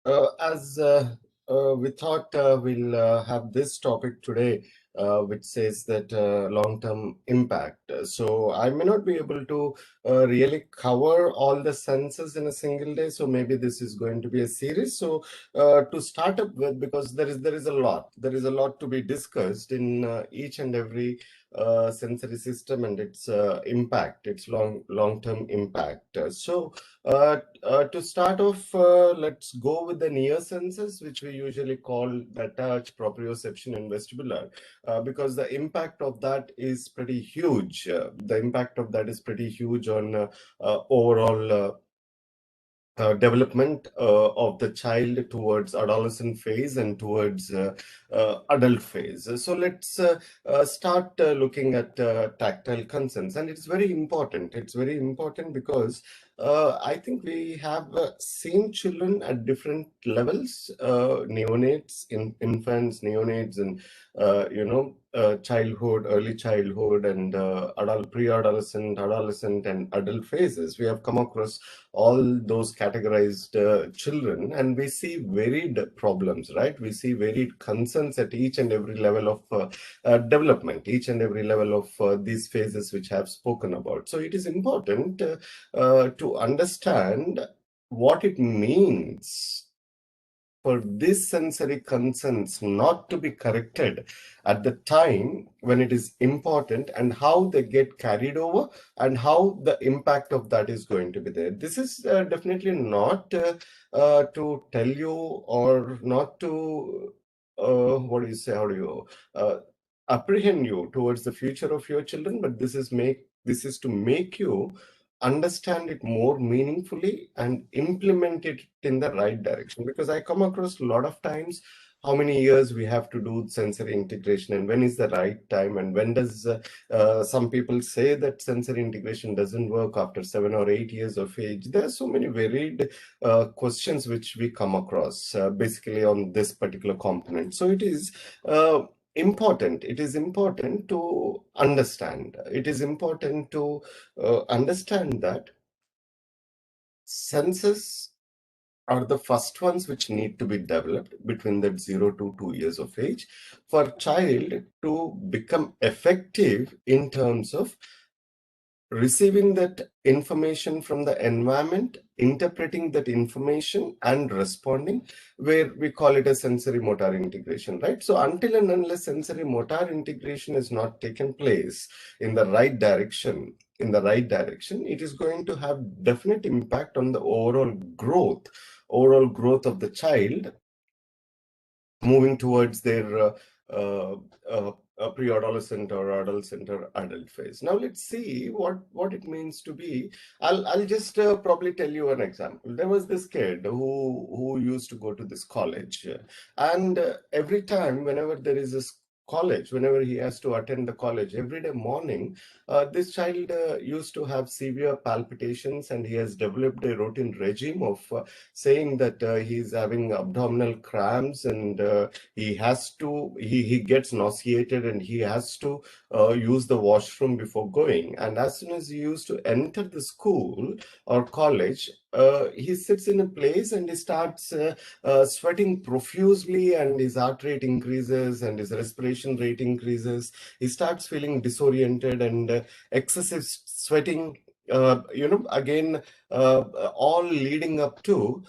As we thought we'll have this topic today, which says that long-term impact. So I may not be able to really cover all the senses in a single day. So maybe this is going to be a series. So to start up with, because there is a lot to be discussed in each and every sensory system and its impact, its long-term impact. To start off, let's go with the near senses, which we usually call the touch, proprioception, and vestibular, because the impact of that is pretty huge. The impact of that is pretty huge on overall development of the child towards adolescent phase and towards adult phase. So let's start looking at tactile consents, and it's very important. It's very important because I think we have seen children at different levels, neonates, infants, neonates, and childhood, early childhood, and pre-adolescent, adolescent, and adult phases. We have come across all those categorized children, and we see varied problems, right? We see varied concerns at each and every level of development, each and every level of these phases which I have spoken about. So it is important to understand what it means for these sensory concerns not to be corrected at the time when it is important, and how they get carried over and how the impact of that is going to be there. This is definitely not to tell you or not to what do you say, how do you apprehend you towards the future of your children, but this is to make you understand it more meaningfully and implement it in the right direction. Because I come across a lot of times how many years we have to do sensory integration, and when is the right time, and when does some people say that sensory integration doesn't work after 7 or 8 years of age. There are so many varied questions which we come across basically on this particular component. So it is important. It is important to understand. It is important to understand that senses are the first ones which need to be developed between that 0 to 2 years of age for child to become effective in terms of receiving that information from the environment, interpreting that information, and responding, where we call it a sensory motor integration, right? So until and unless sensory motor integration is not taken place in the right direction, it is going to have definite impact on the overall growth of the child moving towards their pre-adolescent or adolescent or adult phase. Now let's see what it means to be. I'll just probably tell you an example. There was this kid who used to go to this college, and every time whenever there is a college, whenever he has to attend the college, every day morning, this child used to have severe palpitations, and he has developed a routine regime of saying that he's having abdominal cramps, and he gets nauseated, and he has to use the washroom before going. And as soon as he used to enter the school or college, he sits in a place and he starts sweating profusely, and his heart rate increases and his respiration rate increases. He starts feeling disoriented, and excessive sweating, again, all leading up to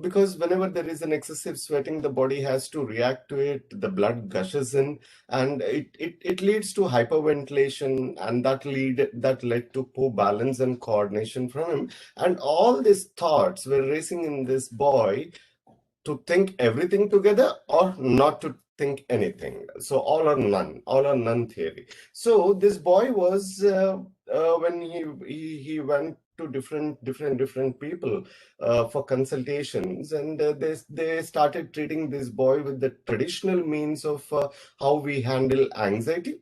because whenever there is an excessive sweating, the body has to react to it, the blood gushes in, and it leads to hyperventilation, and that led to poor balance and coordination from him. And all these thoughts were racing in this boy to think everything together or not to think anything. So all or none theory. So this boy was when he went to different people for consultations, and they started treating this boy with the traditional means of how we handle anxiety.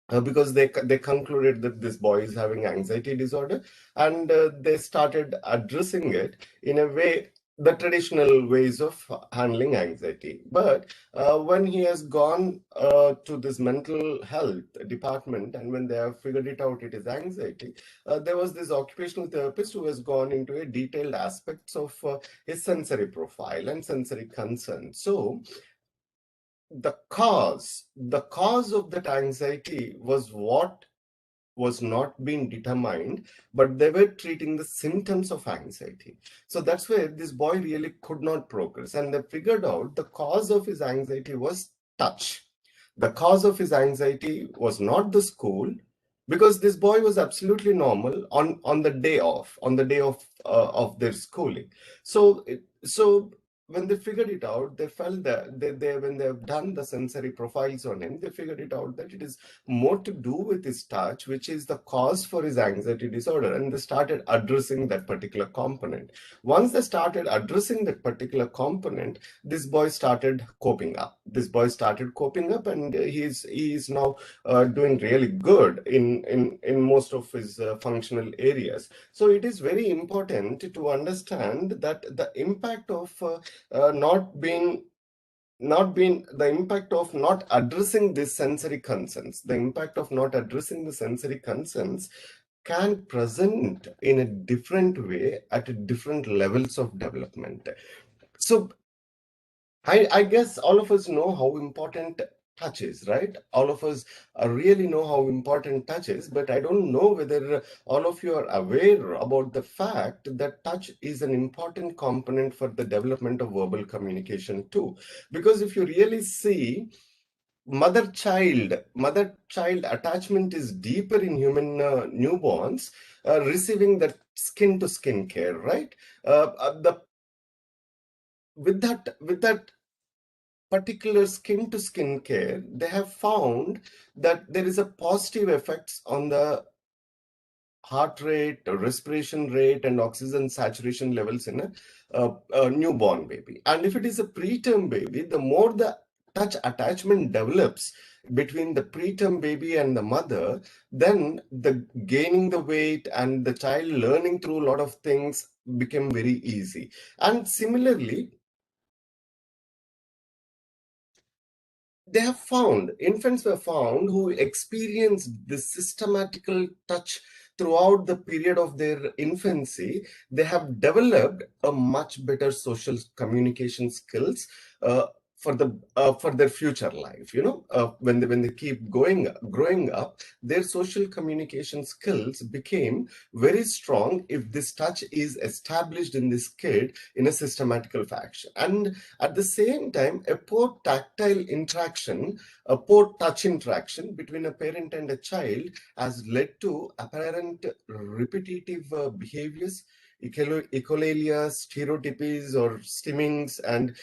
Because they concluded that this boy is having anxiety disorder, and they started addressing it in a way the traditional ways of handling anxiety. But when he has gone to this mental health department, and when they have figured it out, it is anxiety, there was this occupational therapist who has gone into a detailed aspects of his sensory profile and sensory concern. So the cause of that anxiety was not being determined, but they were treating the symptoms of anxiety. So that's where this boy really could not progress. And they figured out the cause of his anxiety was touch. The cause of his anxiety was not the school, because this boy was absolutely normal on the day of their schooling. So when they figured it out, they felt that when they have done the sensory profiles on him, they figured it out that it is more to do with his touch, which is the cause for his anxiety disorder. And they started addressing that particular component. Once they started addressing that particular component, this boy started coping up. And he is now doing really good in most of his functional areas. So it is very important to understand that the impact of the impact of not addressing these sensory concerns, can present in a different way at different levels of development. So I guess all of us know how important touch is, right? All of us really know how important touch is, but I don't know whether all of you are aware about the fact that touch is an important component for the development of verbal communication too. Because if you really see, mother-child attachment is deeper in human newborns, receiving that skin-to-skin care, right? The with that particular skin to skin care, they have found that there is a positive effects on the heart rate, respiration rate, and oxygen saturation levels in a newborn baby. And if it is a preterm baby, the more the touch attachment develops between the preterm baby and the mother, then the gaining the weight and the child learning through a lot of things become very easy. And similarly, infants were found who experienced this systematical touch throughout the period of their infancy. They have developed a much better social communication skills uh, for their future life. When they keep growing up, their social communication skills became very strong if this touch is established in this kid in a systematical fashion. And at the same time, a poor touch interaction between a parent and a child has led to apparent repetitive behaviors, echolalia, stereotypies or stimmings, and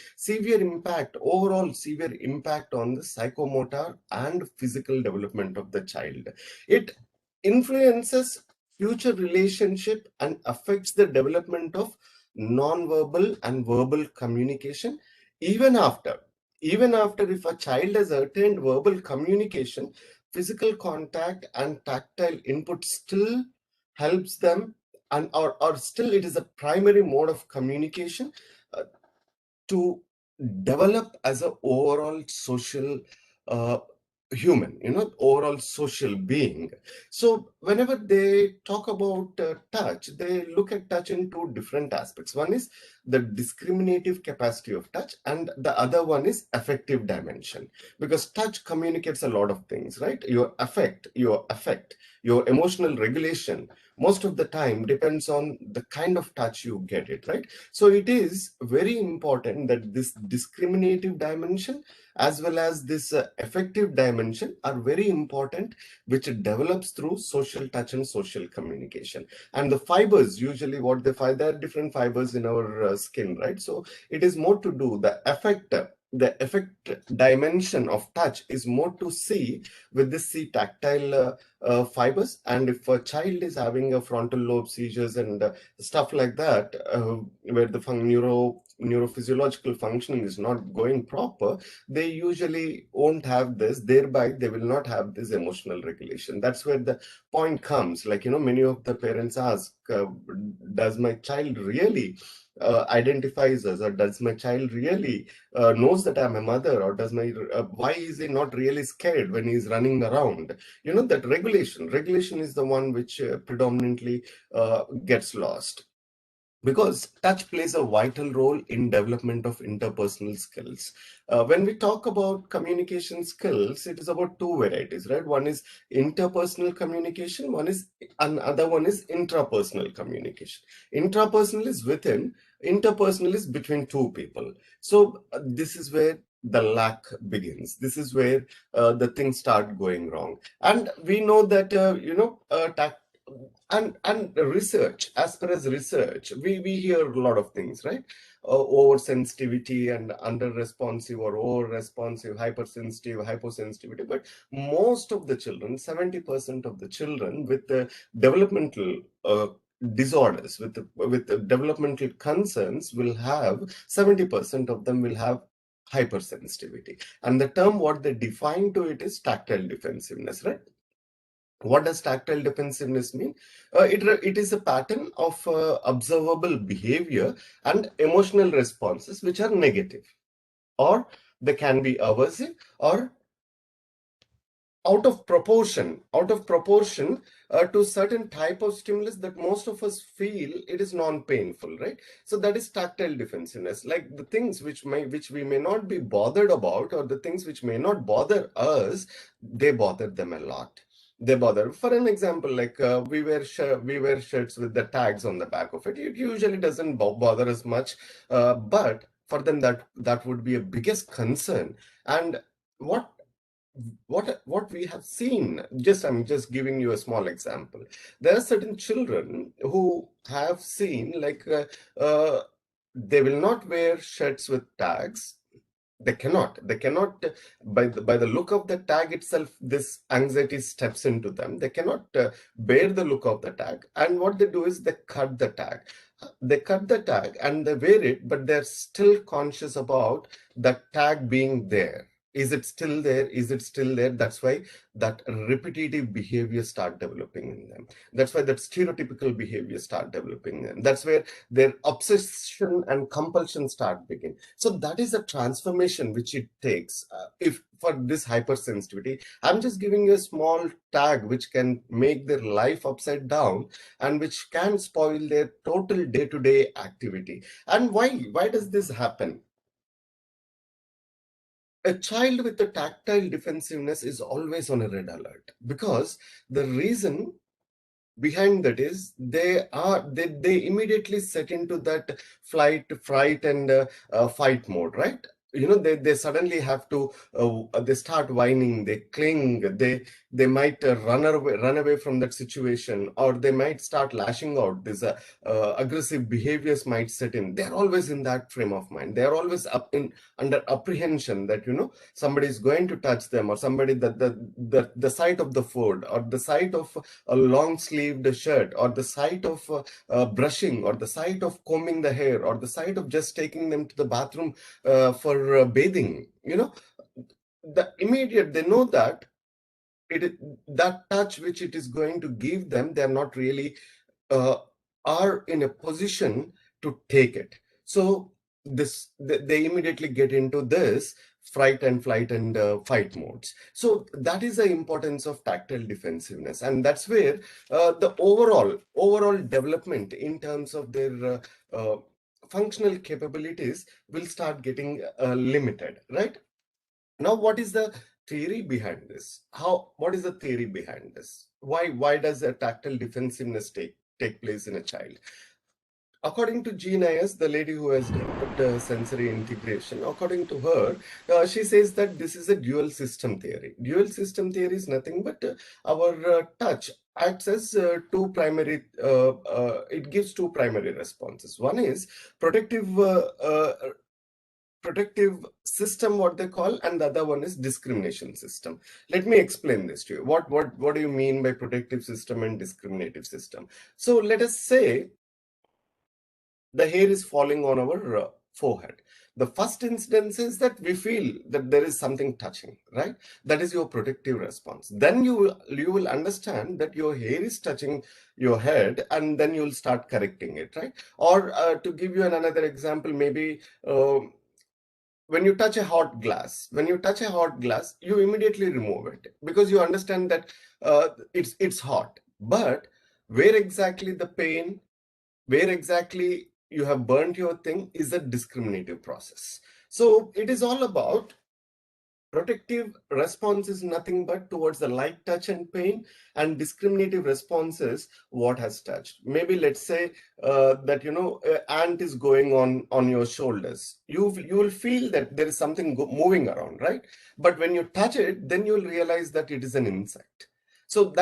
overall severe impact on the psychomotor and physical development of the child. It influences future relationship and affects the development of non-verbal and verbal communication. Even after even after if a child has attained verbal communication, physical contact and tactile input still helps them, or still it is a primary mode of communication uh, to develop as a overall social uh, human, overall social being. So whenever they talk about touch, they look at touch in two different aspects. One is the discriminative capacity of touch, and the other one is affective dimension. Because touch communicates a lot of things, right? Your emotional regulation most of the time depends on the kind of touch you get it, right? So it is very important that this discriminative dimension as well as this affective dimension are very important, which develops through social touch and social communication. And the fibers, usually what they find, there are different fibers in our skin, right? So it is more to do the effect dimension of touch is more to see with the see tactile fibers. And if a child is having a frontal lobe seizures and stuff like that, where the neurophysiological functioning is not going proper, they usually won't have this, thereby they will not have this emotional regulation. That's where the point comes. Like, many of the parents ask, does my child really identifies us, or does my child really knows that I'm a mother, or does my why is he not really scared when he's running around? That regulation is the one which predominantly gets lost, because touch plays a vital role in development of interpersonal skills. When we talk about communication skills, it is about two varieties, right? One is interpersonal communication, another one is intrapersonal communication. Intrapersonal is within, interpersonal is between two people. So this is where the lack begins. This is where the things start going wrong. And we know that and research, as per as research, we hear a lot of things, right? Oversensitivity and under responsive, or over responsive, hypersensitive, hyposensitivity. But most of the children, 70% of the children with the developmental disorders, with the developmental concerns, will have 70% of them will have hypersensitivity. And the term what they define to it is tactile defensiveness, right? What does tactile defensiveness mean? It is a pattern of observable behavior and emotional responses which are negative, or they can be aversive, or out of proportion to certain type of stimulus that most of us feel it is non-painful, right? So that is tactile defensiveness. Like the things which we may not be bothered about, or the things which may not bother us, they bother them a lot. They bother. For an example, like we wear shirts with the tags on the back of it. It usually doesn't bother us much, but for them that would be a biggest concern. And what what we have seen, I'm just giving you a small example. There are certain children who have seen, like they will not wear shirts with tags. They cannot, by the look of the tag itself, this anxiety steps into them. They cannot bear the look of the tag, and what they do is they cut the tag. And they wear it, but they're still conscious about the tag being there. Is it still there? Is it still there? That's why that repetitive behavior start developing in them. That's why that stereotypical behavior start developing in them. That's where their obsession and compulsion start begin. So that is a transformation which it takes. If for this hypersensitivity, I'm just giving you a small tag which can make their life upside down, and which can spoil their total day-to-day activity. And why does this happen? A child with a tactile defensiveness is always on a red alert, because the reason behind that is they immediately set into that fright and fight mode, right? They suddenly have to they start whining, they cling, they might run away from that situation, or they might start lashing out. This aggressive behaviors might set in. They're always in that frame of mind. They're always under apprehension that somebody is going to touch them, or somebody, that the sight of the food, or the sight of a long sleeved shirt, or the sight of brushing, or the sight of combing the hair, or the sight of just taking them to the bathroom for bathing. They know that that touch which it is going to give them, they're not really uh, are in a position to take it. So they immediately get into this fright and flight and fight modes. So that is the importance of tactile defensiveness, and that's where the overall development in terms of their functional capabilities will start getting limited, right? Now, what is the theory behind this? What is the theory behind this? Why does a tactile defensiveness take place in a child? According to Jean Ayers, the lady who has developed sensory integration, according to her, she says that this is a dual system theory. Dual system theory is nothing but our touch acts as it gives two primary responses. One is protective system, what they call, and the other one is discrimination system. Let me explain this to you. What do you mean by protective system and discriminative system? So let us say the hair is falling on our forehead. The first instance is that we feel that there is something touching, right? That is your protective response. Then you will understand that your hair is touching your head, and then you'll start correcting it, right? Or to give you another example, maybe when you touch a hot glass, you immediately remove it because you understand that it's hot. But where exactly the pain, where exactly you have burnt your thing is a discriminative process. So it is all about protective response is nothing but towards the light touch and pain, and discriminative response is what has touched. Maybe let's say that ant is going on your shoulders. You will feel that there is something moving around, right? But when you touch it, then you'll realize that it is an insect. So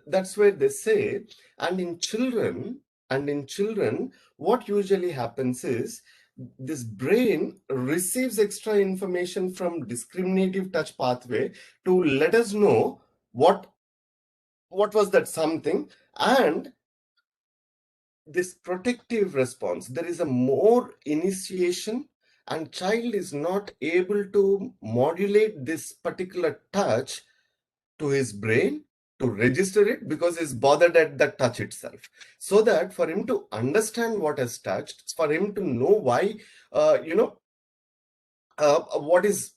that's where they say, and in children, what usually happens is this brain receives extra information from discriminative touch pathway to let us know what was that something. And this protective response, there is a more initiation, and child is not able to modulate this particular touch to his brain to register it because he's bothered at the touch itself. So that for him to understand what has touched, for him to know why, uh, you know uh, what is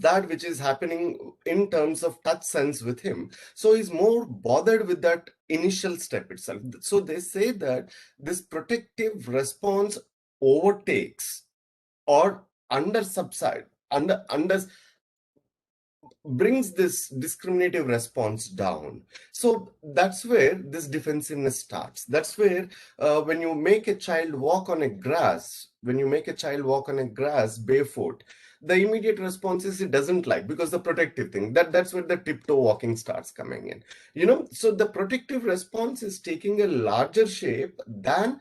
that which is happening in terms of touch sense with him. So he's more bothered with that initial step itself. So they say that this protective response overtakes or under subside under brings this discriminative response down. So that's where this defensiveness starts. That's where when you make a child walk on a grass, barefoot, the immediate response is it doesn't like, because the protective thing, that's where the tiptoe walking starts coming in. So the protective response is taking a larger shape than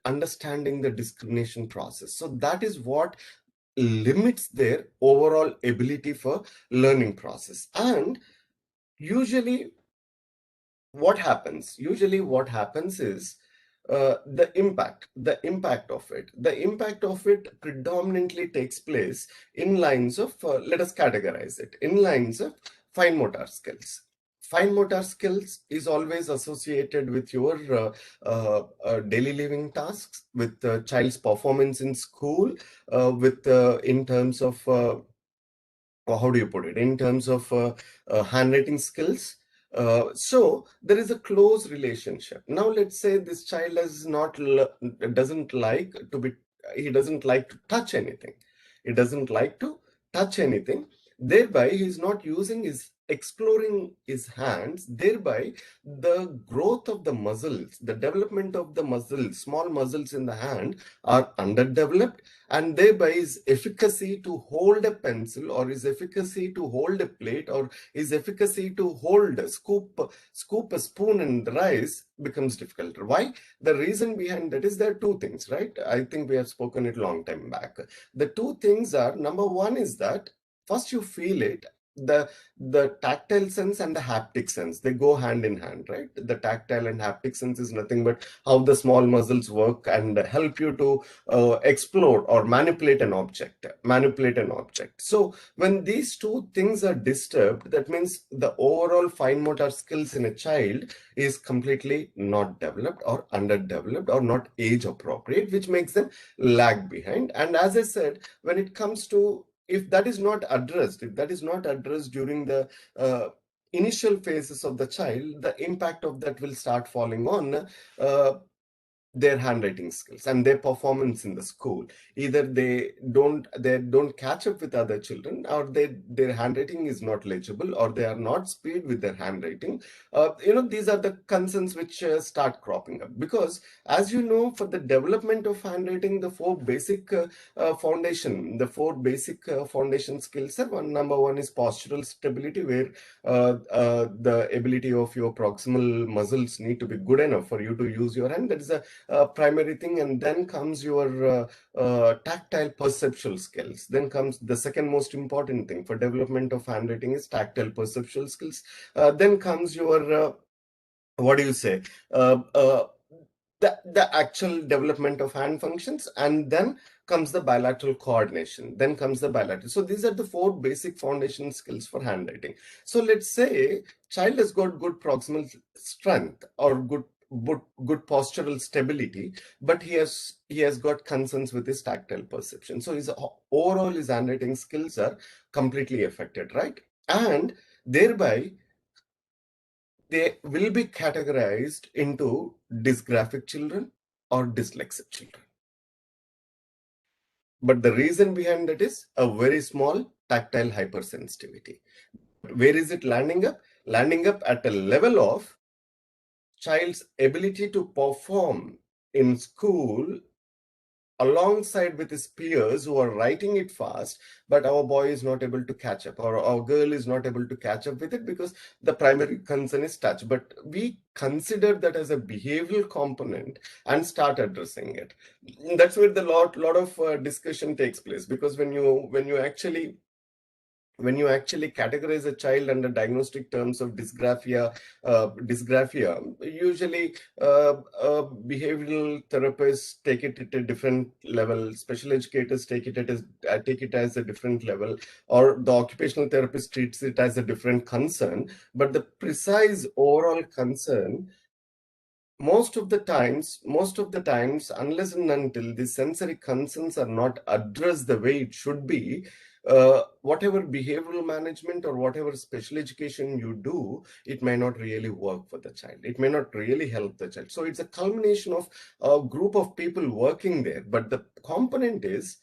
understanding the discrimination process. So that is what limits their overall ability for learning process. And usually what happens is the impact of it predominantly takes place in lines of let us categorize it in lines of fine motor skills. Fine motor skills is always associated with your daily living tasks, with child's performance in school, with in terms of or how do you put it, in terms of handwriting skills. So there is a close relationship. Now let's say this child is not doesn't like to be he doesn't like to touch anything. He doesn't like to touch anything. Thereby he is not using his exploring his hands. Thereby the growth of the muscles, the development of the muscles, small muscles in the hand are underdeveloped, and thereby his efficacy to hold a pencil, or his efficacy to hold a plate, or his efficacy to hold scoop a spoon and rice becomes difficult. Why? The reason behind that is there are two things, right? I think we have spoken it long time back. The two things are, number one is that first you feel it, the tactile sense and the haptic sense, they go hand in hand, right? The tactile and haptic sense is nothing but how the small muscles work and help you to explore or manipulate an object. So when these two things are disturbed, that means the overall fine motor skills in a child is completely not developed or underdeveloped or not age appropriate, which makes them lag behind. And as I said, when it comes to, if that is not addressed during the initial phases of the child, the impact of that will start falling on their handwriting skills and their performance in the school. Either they don't catch up with other children, or their handwriting is not legible, or they are not speed with their handwriting. These are the concerns which start cropping up, because as you know, for the development of handwriting, the four basic foundation skills are, number one is postural stability, where the ability of your proximal muscles need to be good enough for you to use your hand. That is a primary thing. And then comes your tactile perceptual skills. Then comes the second most important thing for development of handwriting is tactile perceptual skills. Then comes your what do you say, uh, uh, the actual development of hand functions, and then comes the bilateral coordination, then comes the bilateral. So these are the four basic foundation skills for handwriting. So let's say child has got good proximal strength or good postural stability, but he has got concerns with his tactile perception. So his overall his handwriting skills are completely affected, right? And thereby they will be categorized into dysgraphic children or dyslexic children. But the reason behind that is a very small tactile hypersensitivity. Where is it landing up? Landing up at a level of child's ability to perform in school alongside with his peers who are writing it fast, but our boy is not able to catch up, or our girl is not able to catch up with it because the primary concern is touch. But we consider that as a behavioral component and start addressing it. That's where the lot of discussion takes place, because when you actually categorize a child under diagnostic terms of dysgraphia, usually behavioral therapists take it at a different level, special educators take it as a different level, or the occupational therapist treats it as a different concern. But the precise overall concern, most of the times, unless and until the sensory concerns are not addressed the way it should be, whatever behavioral management or whatever special education you do, it may not really work for the child. It may not really help the child. So it's a culmination of a group of people working there. But the component is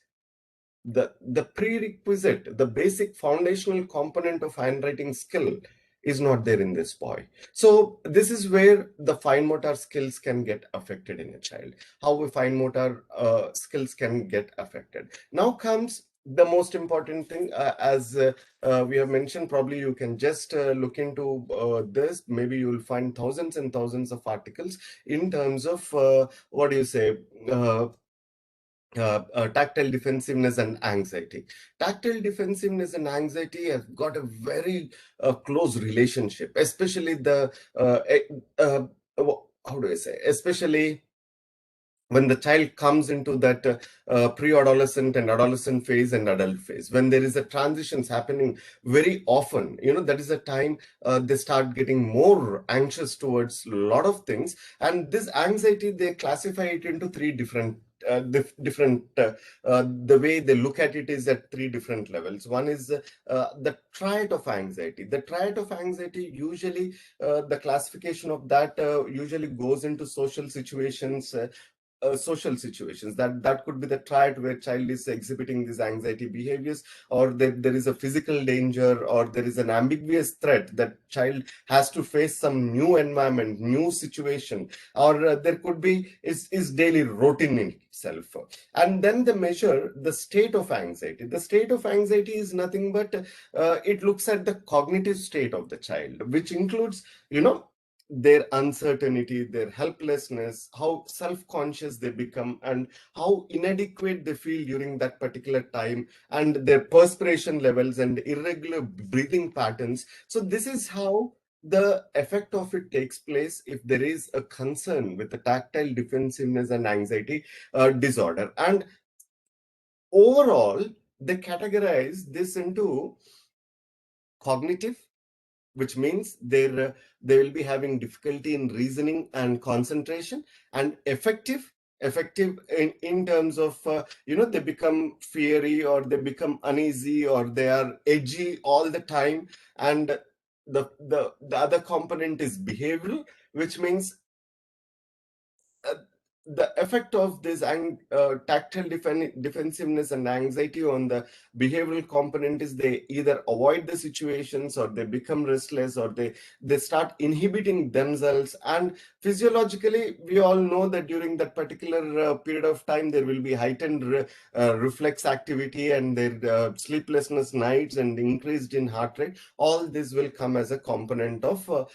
the prerequisite, the basic foundational component of handwriting skill is not there in this boy. So this is where the fine motor skills can get affected in a child. How the fine motor skills can get affected. Now comes the most important thing, as we have mentioned. Probably you can just look into this. Maybe you will find thousands and thousands of articles in terms of what do you say, tactile defensiveness and anxiety. Tactile defensiveness and anxiety have got a very close relationship, especially how do I say, especially when the child comes into that pre-adolescent and adolescent phase and adult phase, when there is a transitions happening very often, that is a time they start getting more anxious towards a lot of things. And this anxiety, they classify it into three different the way they look at it is at three different levels. One is the triad of anxiety. The triad of anxiety, usually the classification of that usually goes into social situations. That could be the triad where child is exhibiting these anxiety behaviors, or there is a physical danger, or there is an ambiguous threat that child has to face some new environment, new situation, or there could be is daily routine in itself. And then the measure the state of anxiety. The state of anxiety is nothing but it looks at the cognitive state of the child, which includes their uncertainty, their helplessness, how self-conscious they become, and how inadequate they feel during that particular time, and their perspiration levels and irregular breathing patterns. So this is how the effect of it takes place if there is a concern with the tactile defensiveness and anxiety disorder. And overall, they categorize this into cognitive, which means they will be having difficulty in reasoning and concentration, and effective in terms of they become fiery, or they become uneasy, or they are edgy all the time. And the other component is behavioral, which means uh, the effect of this tactile defensiveness and anxiety on the behavioral component is they either avoid the situations, or they become restless, or they start inhibiting themselves. And physiologically, we all know that during that particular period of time, there will be heightened reflex activity, and their sleeplessness nights, and increased in heart rate. All this will come as a component of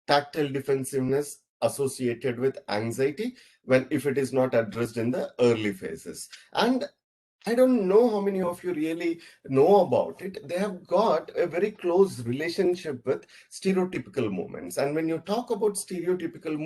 tactile defensiveness associated with anxiety, when if it is not addressed in the early phases. And I don't know how many of you really know about it. They have got a very close relationship with stereotypical movements. And when you talk about stereotypical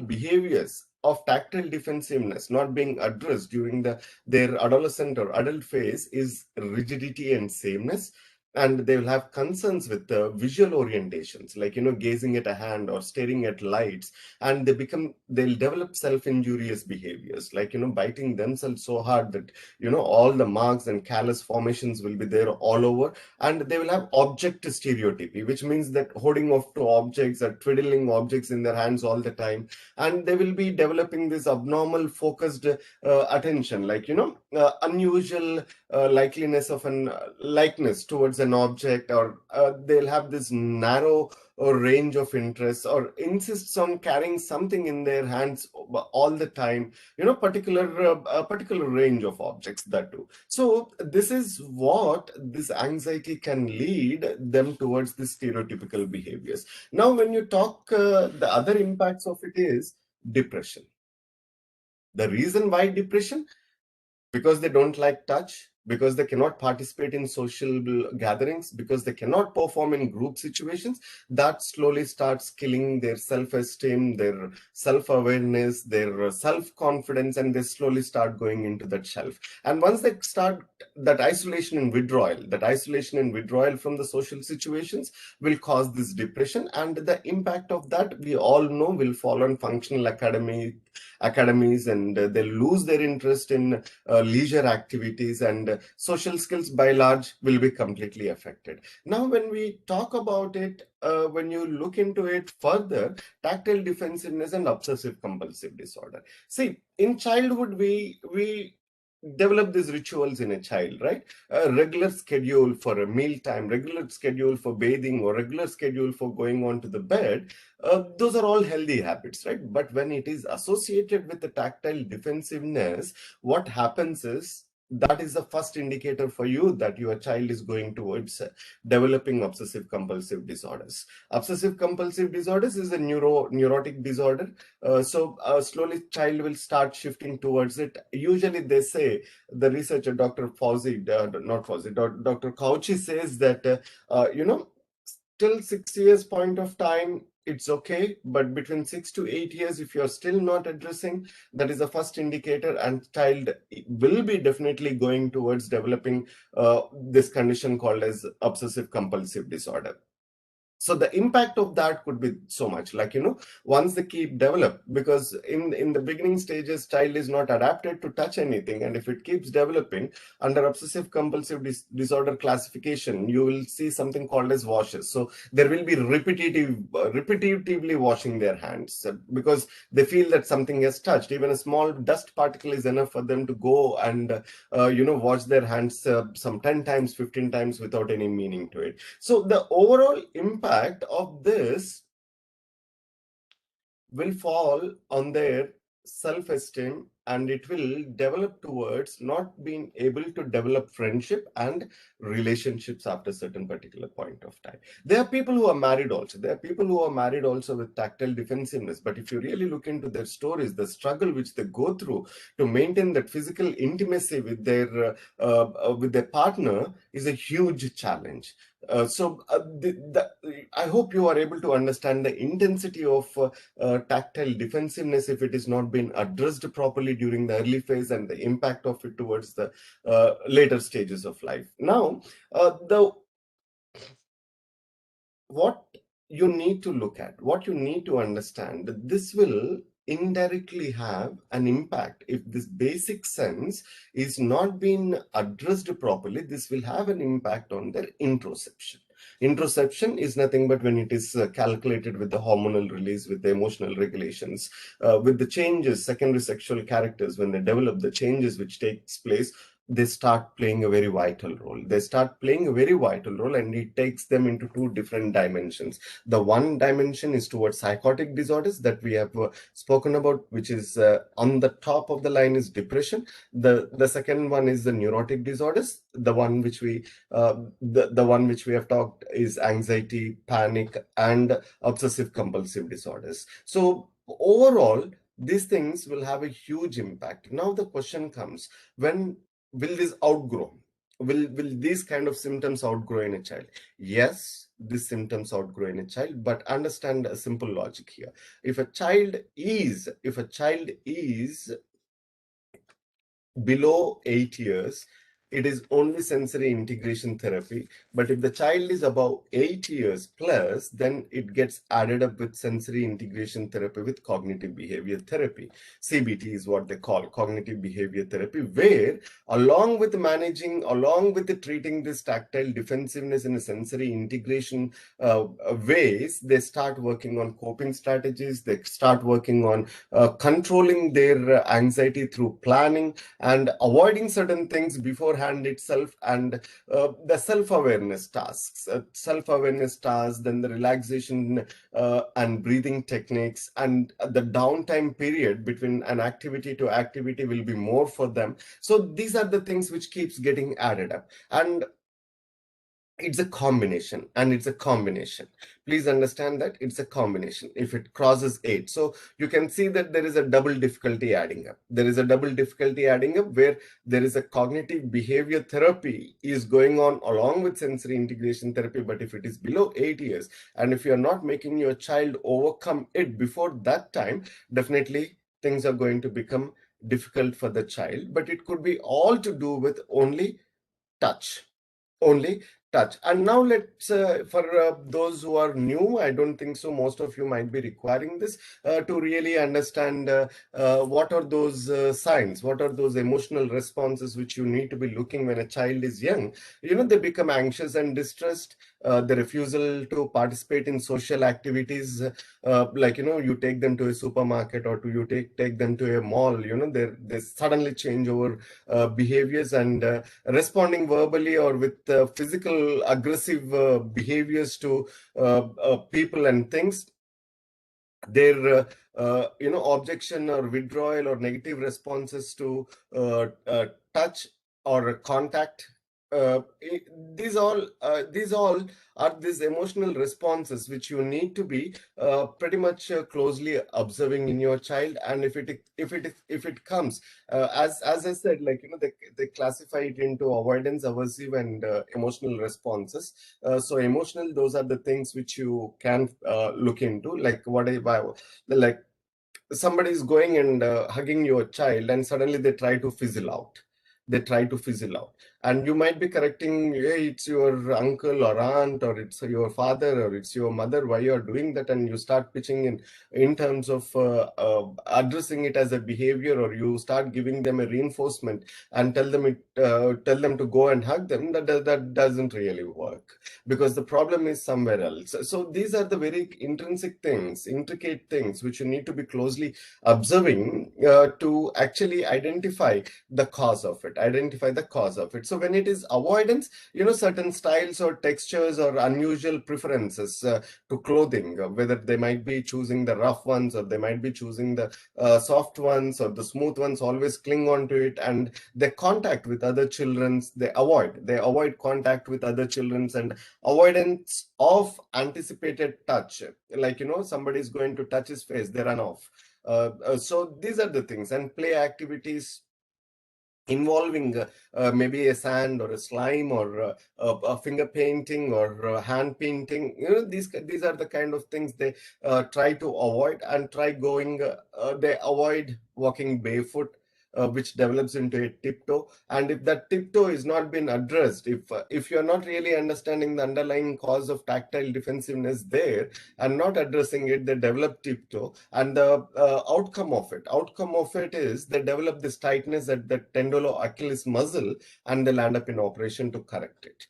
behaviors of tactile defensiveness not being addressed during their adolescent or adult phase is rigidity and sameness. And they will have concerns with the visual orientations, like, gazing at a hand or staring at lights, and they'll develop self-injurious behaviors, like, biting themselves so hard that, all the marks and callus formations will be there all over. And they will have object stereotypy, which means that holding off to objects or twiddling objects in their hands all the time. And they will be developing this abnormal focused attention, like, unusual likeliness of an likeness towards an object, or they'll have this narrow or range of interests, or insists on carrying something in their hands all the time, a particular range of objects that do. So this is what this anxiety can lead them towards the stereotypical behaviors. Now, when you talk, the other impacts of it is depression. The reason why depression? Because they don't like touch, because they cannot participate in social gatherings, because they cannot perform in group situations. That slowly starts killing their self-esteem, their self-awareness, their self-confidence, and they slowly start going into that shelf. And once they start that isolation and withdrawal from the social situations will cause this depression. And the impact of that, we all know, will fall on functional academies, and they lose their interest in leisure activities, and social skills by large will be completely affected. Now, when we talk about it, when you look into it further, tactile defensiveness and obsessive compulsive disorder. See, in childhood, we develop these rituals in a child, right? A regular schedule for a meal time, regular schedule for bathing, or regular schedule for going on to the bed. Those are all healthy habits, right? But when it is associated with the tactile defensiveness, what happens is, that is the first indicator for you that your child is going towards developing obsessive compulsive disorders. Obsessive compulsive disorders is a neurotic disorder. So slowly child will start shifting towards it. Usually they say, the researcher Dr. Dr. Cauchy says that, till 6 years point of time, it's okay. But between 6 to 8 years, if you're still not addressing, that is the first indicator, and child will be definitely going towards developing this condition called as obsessive compulsive disorder. So the impact of that could be so much, like, once they keep develop, because in the beginning stages, child is not adapted to touch anything. And if it keeps developing under obsessive compulsive disorder classification, you will see something called as washes. So there will be repetitively washing their hands, because they feel that something has touched. Even a small dust particle is enough for them to go and wash their hands some 10 times, 15 times without any meaning to it. So the overall impact of this will fall on their self-esteem, and it will develop towards not being able to develop friendship and relationships after a certain particular point of time. There are people who are married also. There are people who are married also with tactile defensiveness. But if you really look into their stories, the struggle which they go through to maintain that physical intimacy with their partner is a huge challenge. I hope you are able to understand the intensity of tactile defensiveness if it is not being addressed properly during the early phase, and the impact of it towards the later stages of life. Now, what you need to look at, what you need to understand, that this will indirectly have an impact. If this basic sense is not being addressed properly, this will have an impact on their interoception. Interoception is nothing but when it is calculated with the hormonal release, with the emotional regulations, with the changes, secondary sexual characters, when they develop, the changes which takes place, they start playing a very vital role. They start playing a very vital role, and it takes them into two different dimensions. The one dimension is towards psychotic disorders that we have spoken about, which is on the top of the line is depression. The second one is the neurotic disorders. The one which we have talked is anxiety, panic, and obsessive compulsive disorders. So overall, these things will have a huge impact. Now the question comes, when will this outgrow? Will these kind of symptoms outgrow in a child? Yes, these symptoms outgrow in a child, but understand a simple logic here. If a child is below 8 years, it is only sensory integration therapy. But if the child is above 8 years plus, then it gets added up with sensory integration therapy with cognitive behavior therapy. CBT is what they call cognitive behavior therapy, where along with treating this tactile defensiveness in a sensory integration ways, they start working on coping strategies, they start working on controlling their anxiety through planning and avoiding certain things beforehand itself, and the self-awareness tasks, then the relaxation and breathing techniques, and the downtime period between an activity to activity will be more for them. So these are the things which keeps getting added up, and it's a combination, please understand that it's a combination if it crosses 8. So you can see that there is a double difficulty adding up, where there is a cognitive behavior therapy is going on along with sensory integration therapy. But if it is below 8 years, and if you're not making your child overcome it before that time, definitely things are going to become difficult for the child. But it could be all to do with touch only touch. And now let's for those who are new, I don't think so most of you might be requiring this to really understand what are those signs, what are those emotional responses which you need to be looking when a child is young. They become anxious and distressed, the refusal to participate in social activities, like you take them to a supermarket, or you take them to a mall, they suddenly change over behaviors, and responding verbally or with physical aggressive behaviors to people and things. Their objection or withdrawal or negative responses to touch or contact, these all are these emotional responses which you need to be pretty much closely observing in your child. And if it comes, as I said, like they classify it into avoidance, aversive, and emotional responses. So emotional, those are the things which you can look into, like like somebody is going and hugging your child, and suddenly they try to fizzle out, and you might be correcting, hey, it's your uncle or aunt, or it's your father, or it's your mother, why you're doing that, and you start pitching in terms of addressing it as a behavior, or you start giving them a reinforcement and tell them to go and hug them. That doesn't really work, because the problem is somewhere else. So these are the very intricate things which you need to be closely observing to actually identify the cause of it. So when it is avoidance, certain styles or textures or unusual preferences to clothing, whether they might be choosing the rough ones, or they might be choosing the soft ones, or the smooth ones, always cling on to it, and they contact with other children's, they avoid contact with other children's, and avoidance of anticipated touch, like somebody is going to touch his face, they run off. So these are the things. And play activities involving maybe a sand or a slime, or a finger painting, or hand painting, these are the kind of things they try to avoid, and they avoid walking barefoot, which develops into a tiptoe. And if that tiptoe is not been addressed, if you're not really understanding the underlying cause of tactile defensiveness there and not addressing it, they develop tiptoe. And the outcome of it is they develop this tightness at the tendilo-Achilles muscle, and they'll end up in operation to correct it.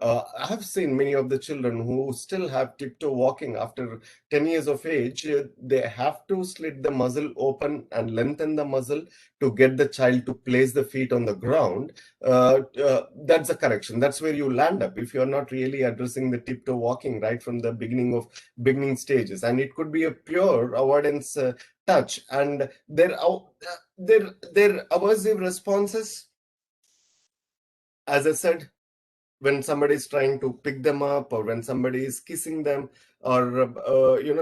I have seen many of the children who still have tiptoe walking after 10 years of age. They have to slit the muscle open and lengthen the muscle to get the child to place the feet on the ground. That's a correction. That's where you land up if you're not really addressing the tiptoe walking right from the beginning stages. And it could be a pure avoidance touch, and their aversive responses, as I said, when somebody is trying to pick them up, or when somebody is kissing them, or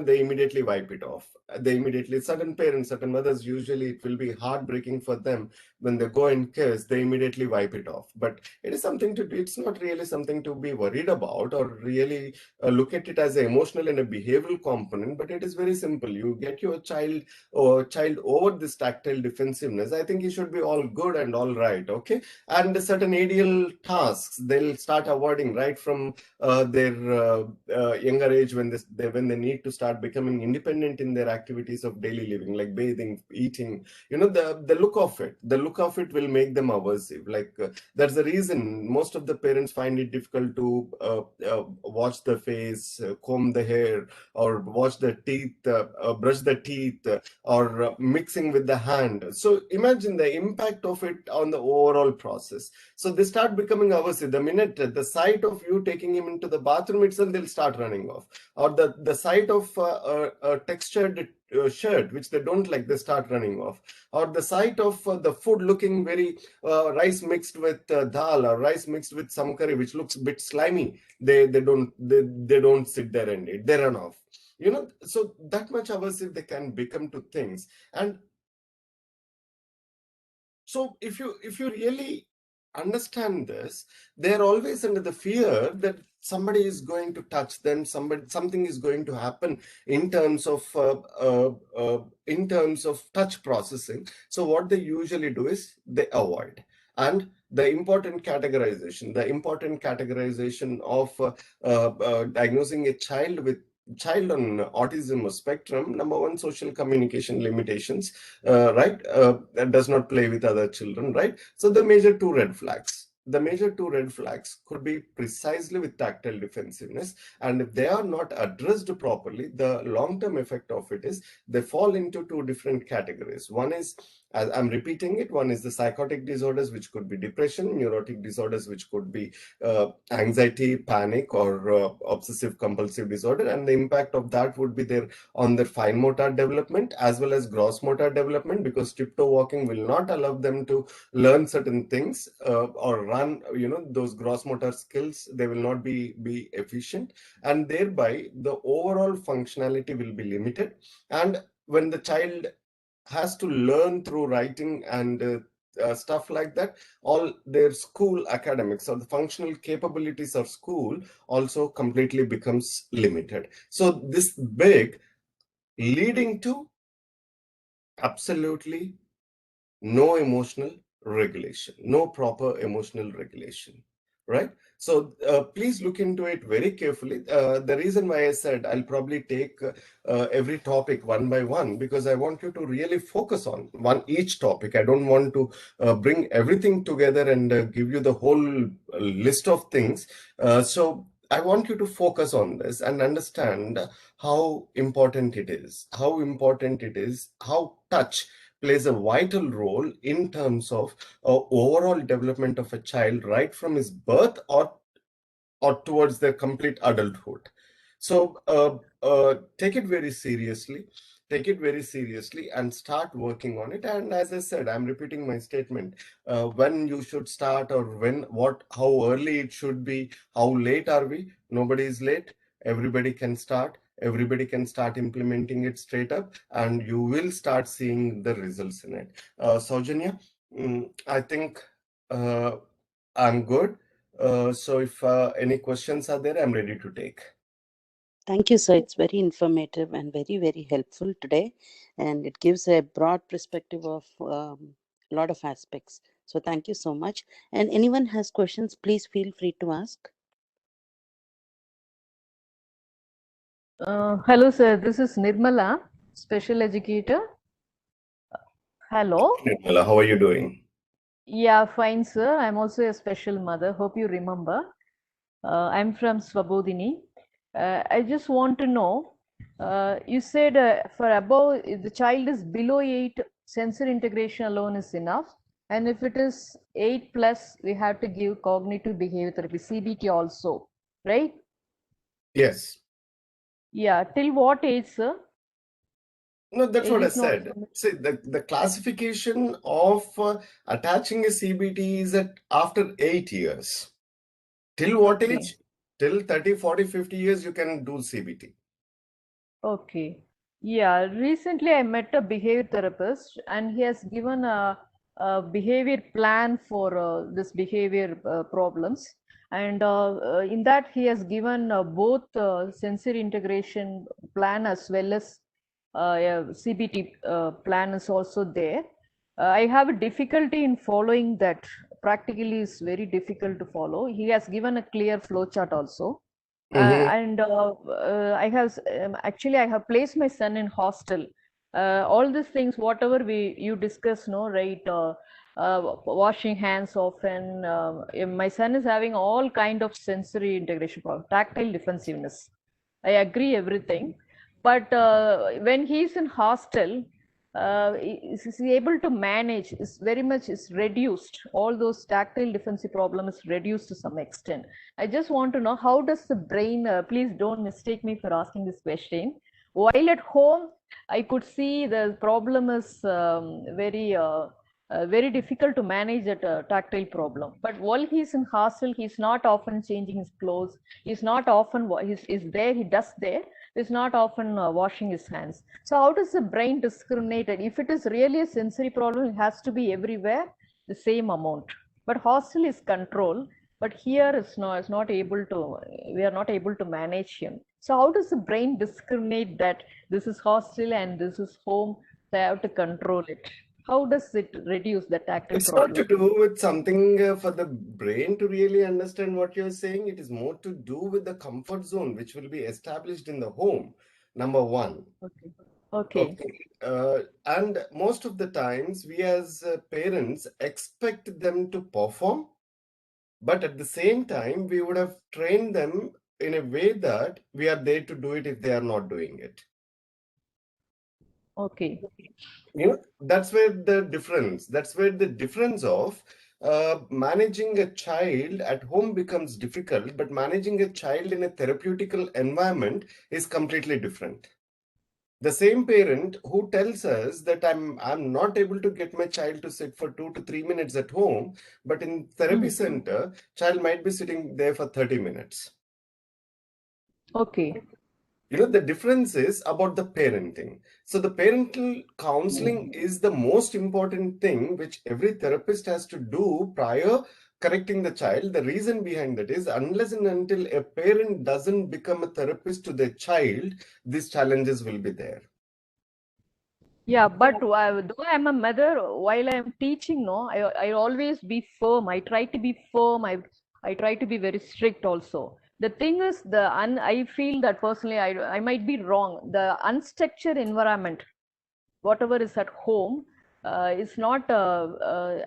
they immediately wipe it off. they immediately, certain parents, certain mothers, usually it will be heartbreaking for them when they go and kiss, they immediately wipe it off. But it is something to do, it's not really something to be worried about or really look at it as an emotional and a behavioral component, but it is very simple. You get your child or child over this tactile defensiveness, I think it should be all good and all right, okay? And certain ideal tasks they'll start avoiding right from their younger age, when they need to start becoming independent in their activities of daily living, like bathing, eating. You know, the look of it will make them aversive. Like that's the reason most of the parents find it difficult to wash the face, comb the hair, or wash the teeth, brush the teeth, or mixing with the hand. So imagine the impact of it on the overall process. So they start becoming aversive. The minute the sight of you taking him into the bathroom itself, they'll start running off. Or the sight of a textured shirt which they don't like, they start running off. Or the sight of the food looking very rice mixed with dal, or rice mixed with some curry which looks a bit slimy, they don't sit there and eat, they run off. You know, so that much aversive they can become to things. And so if you really understand this, they're always under the fear that somebody is going to touch them, something is going to happen in terms of touch processing. So what they usually do is they avoid. And the important categorization of diagnosing a child on autism spectrum: number one, social communication limitations, right? That does not play with other children, right? So the major two red flags. The major two red flags could be precisely with tactile defensiveness, and if they are not addressed properly, the long-term effect of it is they fall into two different categories. One is, as I'm repeating it, one is the psychotic disorders, which could be depression; neurotic disorders, which could be anxiety, panic, or obsessive compulsive disorder. And the impact of that would be there on their fine motor development as well as gross motor development, because tiptoe walking will not allow them to learn certain things or run, you know, those gross motor skills. They will not be efficient, and thereby the overall functionality will be limited. And when the child has to learn through writing and stuff like that, all their school academics or the functional capabilities of school also completely becomes limited. So this big, leading to absolutely no emotional regulation, no proper emotional regulation, right? So please look into it very carefully. The reason why I said I'll probably take every topic one by one, because I want you to really focus on each topic. I don't want to bring everything together and give you the whole list of things. So I want you to focus on this and understand how important it is, how touch plays a vital role in terms of overall development of a child right from his birth or towards their complete adulthood. So take it very seriously. Take it very seriously and start working on it. And as I said, I'm repeating my statement. When you should start, or how early it should be, how late are we? Nobody is late. Everybody can start. Everybody can start implementing it straight up, and you will start seeing the results in it. Saujanya, I think I'm good. So if any questions are there, I'm ready to take. Thank you, sir. It's very informative and very, very helpful today. And it gives a broad perspective of a lot of aspects. So thank you so much. And anyone has questions, please feel free to ask. Hello, sir. This is Nirmala, special educator. Hello. Nirmala, how are you doing? Yeah, fine, sir. I'm also a special mother. Hope you remember. I'm from Swabodhini. I just want to know, you said for above, if the child is below 8, sensor integration alone is enough. And if it is 8 plus, we have to give cognitive behavior therapy, CBT also, right? Yes. Yeah, till what age, sir? No, that's Age what I is not. said. See, the classification of attaching a CBT is at after 8 years. Till what age? Till 30, 40, 50 years, you can do CBT. Okay. Yeah, recently I met a behavior therapist, and he has given a behavior plan for this behavior problems. And in that, he has given both sensory integration plan as well as CBT plan is also there. I have a difficulty in following that. Practically, is very difficult to follow. He has given a clear flow chart also. And I have actually I have placed my son in hostel. All these things, whatever you discuss, no, right? Washing hands often. My son is having all kind of sensory integration problem, tactile defensiveness. I agree everything, but when he's in hostel, is able to manage, is very much is reduced. All those tactile defensive problem is reduced to some extent. I just want to know, how does the brain, please don't mistake me for asking this question. While at home, I could see the problem is very difficult to manage that tactile problem. But while he's in hostel, he's not often changing his clothes. He's not often, he's there, he does there. He's not often washing his hands. So how does the brain discriminate it? If it is really a sensory problem, it has to be everywhere the same amount. But hostel is control. But here it's not able to, we are not able to manage him. So how does the brain discriminate that this is hostel and this is home? So I have to control it. How does it reduce the tactile It's not to problem? do with something for the brain to really understand what you're saying. It is more to do with the comfort zone, which will be established in the home, number one. Okay. Okay. Okay. And most of the times, we as parents expect them to perform, but at the same time, we would have trained them in a way that we are there to do it if they are not doing it. Okay. That's where the difference of managing a child at home becomes difficult, but managing a child in a therapeutical environment is completely different. The same parent who tells us that I'm not able to get my child to sit for 2 to 3 minutes at home, but in therapy center, child might be sitting there for 30 minutes. Okay. The difference is about the parenting. So the parental counseling is the most important thing which every therapist has to do prior correcting the child. The reason behind that is, unless and until a parent doesn't become a therapist to their child, these challenges will be there. Yeah, but though I'm a mother, while I'm teaching, no, I always be firm. I try to be firm. I try to be very strict also. The thing is, I feel that personally, I might be wrong. The unstructured environment, whatever is at home, is not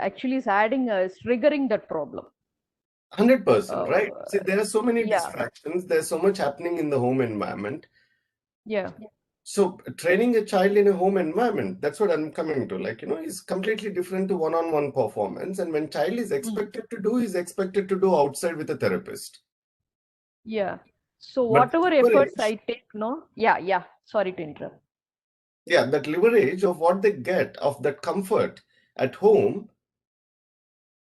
actually is adding, is triggering that problem. 100%, Uh, right? See, there are so many yeah, distractions. There's so much happening in the home environment. yeah. So training a child in a home environment, that's what I'm coming to. Is completely different to one-on-one performance. And when child is expected to do, he's expected to do outside with a therapist. Yeah. So But whatever efforts I leverage, take, no, yeah. Sorry to interrupt. yeah, that leverage of what they get of that comfort at home,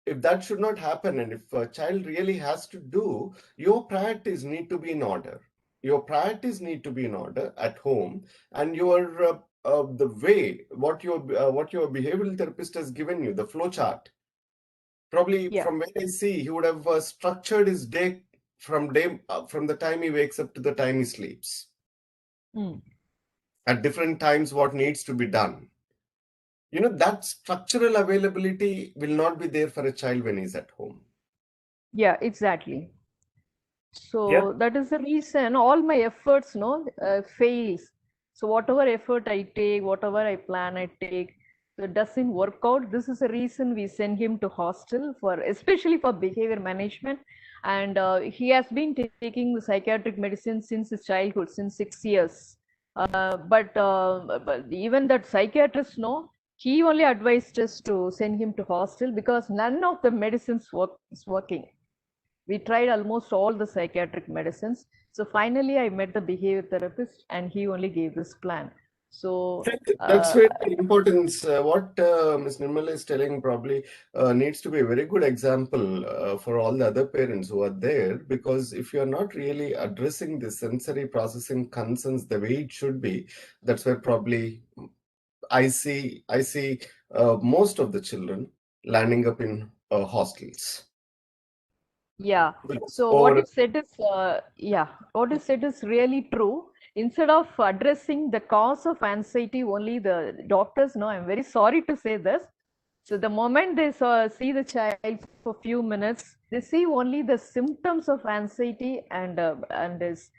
if that should not happen, and if a child really has to do, your priorities need to be in order. Your priorities need to be in order at home, and the way what your behavioral therapist has given you, the flow chart. Probably Yeah. from what I see, he would have structured his day from the time he wakes up to the time he sleeps. Mm. At different times, what needs to be done. That structural availability will not be there for a child when he's at home. Yeah, exactly. Yeah. So that is the reason all my efforts, no, fails. So whatever effort I take, whatever I plan I take, so it doesn't work out. This is the reason we send him to hostel for, especially for behavior management. And he has been taking the psychiatric medicine since his childhood, since 6 years. But even that psychiatrist, no, he only advised us to send him to hostel because none of the medicines is working. We tried almost all the psychiatric medicines. So finally, I met the behavior therapist and he only gave this plan. So That's where the importance, what Ms. Nirmala is telling probably needs to be a very good example for all the other parents who are there, because if you're not really addressing the sensory processing concerns the way it should be, that's where probably I see most of the children landing up in hostels. yeah, so Over what you said is really true. Instead of addressing the cause of anxiety, only the doctors know. I'm very sorry to say this. So the moment they see the child for few minutes, they see only the symptoms of anxiety, and it's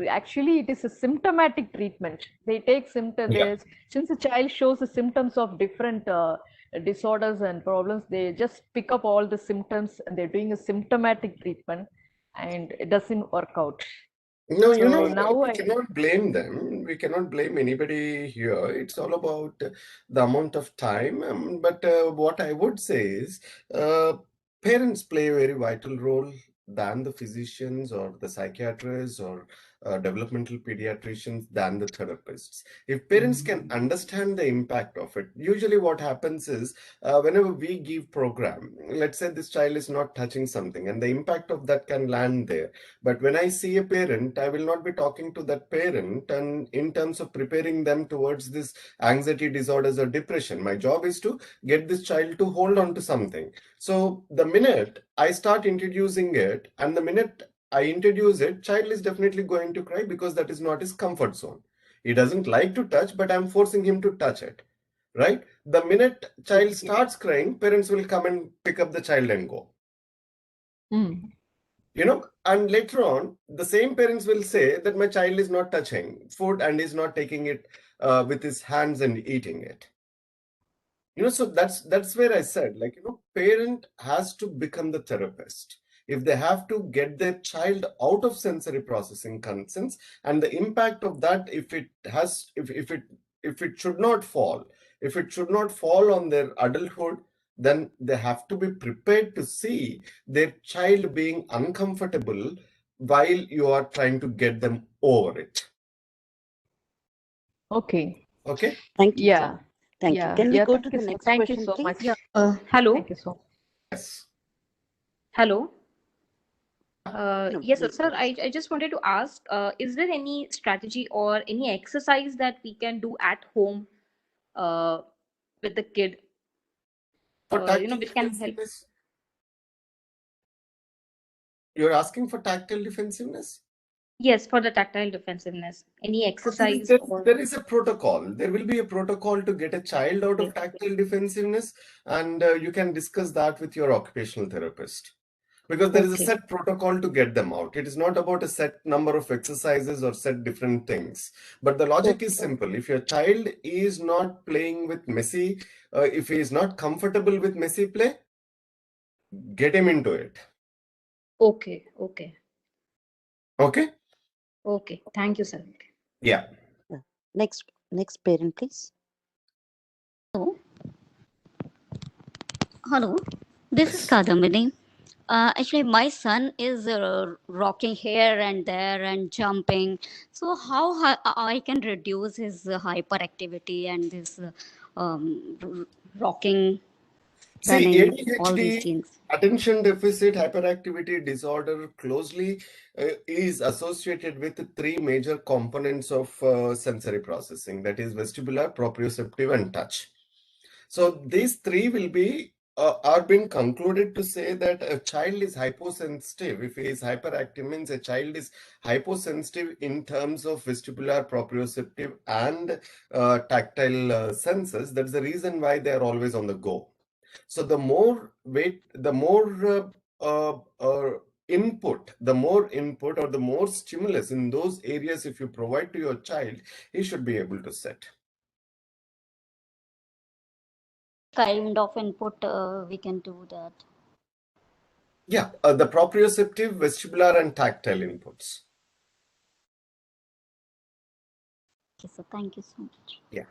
actually it is a symptomatic treatment. They take yeah. since the child shows the symptoms of different disorders and problems, they just pick up all the symptoms and they're doing a symptomatic treatment, and it doesn't work out. No, So now we cannot blame them. We cannot blame anybody here. It's all about the amount of time. But what I would say is, uh, parents play a very vital role than the physicians or the psychiatrists or developmental pediatricians than the therapists. If parents can understand the impact of it, usually what happens is whenever we give program, let's say this child is not touching something, and the impact of that can land there. But when I see a parent, I will not be talking to that parent and in terms of preparing them towards this anxiety disorders or depression. My job is to get this child to hold on to something. So the minute I start introducing it, and the minute I introduce it, child is definitely going to cry because that is not his comfort zone. He doesn't like to touch, but I'm forcing him to touch it. Right? The minute child starts crying, parents will come and pick up the child and go. And later on the same parents will say that my child is not touching food and is not taking it with his hands and eating it. So that's where I said, like, parent has to become the therapist. If they have to get their child out of sensory processing concerns, and the impact of that, if it should not fall on their adulthood, then they have to be prepared to see their child being uncomfortable while you are trying to get them over it. Okay. Okay? Thank you, Yeah. sir. Thank you. Yeah. Can we Yeah. go Thank to you the so. next Thank you question, so please? much. Hello. Thank you so. Yes. Hello. No, Yes, please sir. go. I just wanted to ask, is there any strategy or any exercise that we can do at home uh, with the kid, For tactile which can help? defensiveness, you're asking for tactile defensiveness? Yes, for the tactile defensiveness. Any So There is, exercise there, or there is a protocol. There will be a protocol to get a child out of okay. tactile defensiveness, and you can discuss that with your occupational therapist. Because there is a Okay. set protocol to get them out. It is not about a set number of exercises or set different things. But the logic is simple. If your child is not playing with messy, if he is not comfortable with messy play, get him into it. Okay. Okay. Okay? Okay. Thank you, sir. Yeah. Next parent, please. Hello. Hello. This is Yes. Kadamini. Actually, my son is rocking here and there and jumping. So, how I can reduce his hyperactivity and this rocking, See, running, all these ADHD, things? attention deficit hyperactivity disorder, closely is associated with three major components of sensory processing, that is vestibular, proprioceptive, and touch. So these three will be are being concluded to say that a child is hyposensitive. If he is hyperactive, means a child is hyposensitive in terms of vestibular, proprioceptive, and tactile senses. That's the reason why they are always on the go. So the more input, or the more stimulus in those areas, if you provide to your child, he should be able to set. Kind of input we can do that. Yeah, the proprioceptive, vestibular, and tactile inputs. Okay, so thank you so much. Yeah.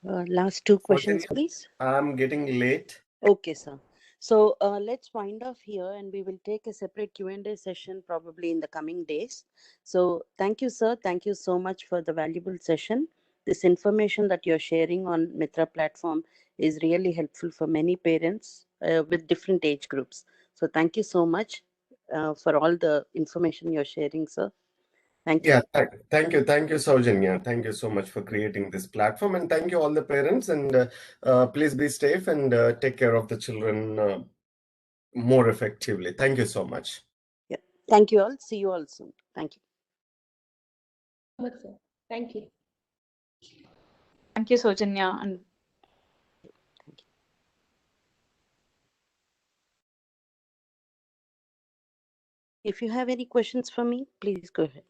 Last two questions, please. I'm getting late. Okay, sir. So let's wind off here, and we will take a separate Q&A session probably in the coming days. So thank you, sir. Thank you so much for the valuable session. this information that you're sharing on MITRA platform is really helpful for many parents with different age groups. So thank you so much for all the information you're sharing, sir. Thank you. Yeah, thank you. Thank you, Saujanya. Thank you so much for creating this platform. And thank you all the parents. And please be safe and take care of the children more effectively. Thank you so much. Yeah. Thank you all. See you all soon. Thank you. Thank you. Thank you, Saujanya. And Thank you. If you have any questions for me, please go ahead.